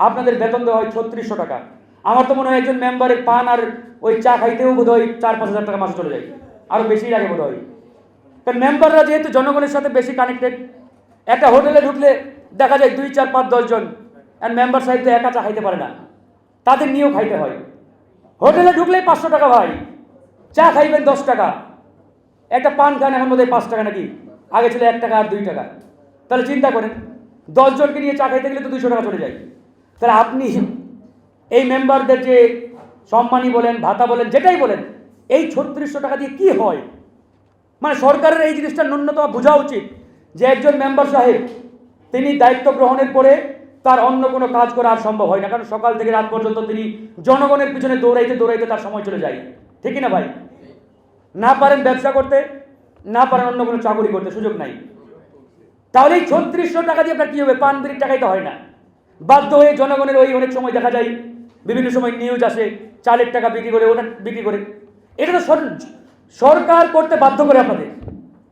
আপনাদের বেতন দেওয়া হয় 3600 টাকা। আমার তো মনে হয় একজন মেম্বারের পান আর ওই চা খাইতেও বোধ হয় 4-5 হাজার টাকা মাসে চলে যায়, আরও বেশি লাগে বোধ হয়। কারণ মেম্বাররা যেহেতু জনগণের সাথে বেশি কানেক্টেড, একটা হোটেলে ঢুকলে দেখা যায় 2, 4, 5, 10 জন, আর মেম্বার সাহেব তো একা চা খাইতে পারে না, তাদের নিয়েও খাইতে হয়। হোটেলে ঢুকলেই 500 টাকা ভাই, চা খাইবেন 10 টাকা, একটা পান খান এখন বোধ হয় 5 টাকা নাকি, আগে ছিল 1 টাকা আর 2 টাকা। তাহলে চিন্তা করেন 10 জনকে নিয়ে চা খাইতে গেলে তো 200 টাকা চলে যায়। তাহলে আপনি এই মেম্বারদের যে সম্মানী বলেন, ভাতা বলেন, যেটাই বলেন, এই 3600 টাকা দিয়ে কি হয়? মানে সরকারের এই জিনিসটা ন্যূনতম বোঝা উচিত যে একজন মেম্বার সাহেব তিনি দায়িত্ব গ্রহণের পরে তার অন্য কোনো কাজ করা আর সম্ভব হয় না, কারণ সকাল থেকে রাত পর্যন্ত তিনি জনগণের পিছনে দৌড়াইতে দৌড়াইতে তার সময় চলে যায়, ঠিক না ভাই? না পারেন ব্যবসা করতে, না পারেন অন্য কোনো চাকরি করতে, সুযোগ নাই। তাহলে এই 3600 টাকা দিয়ে আপনার কি হবে? পান বিড়ির টাকাই তো হয় না। বাধ্য হয়ে জনগণের ওই অনেক সময় দেখা যায় বিভিন্ন সময় নিউজ আসে চালের টাকা বিক্রি করে, ওটা বিক্রি করে। এটা তো সরকার করতে বাধ্য করে আপনাদের।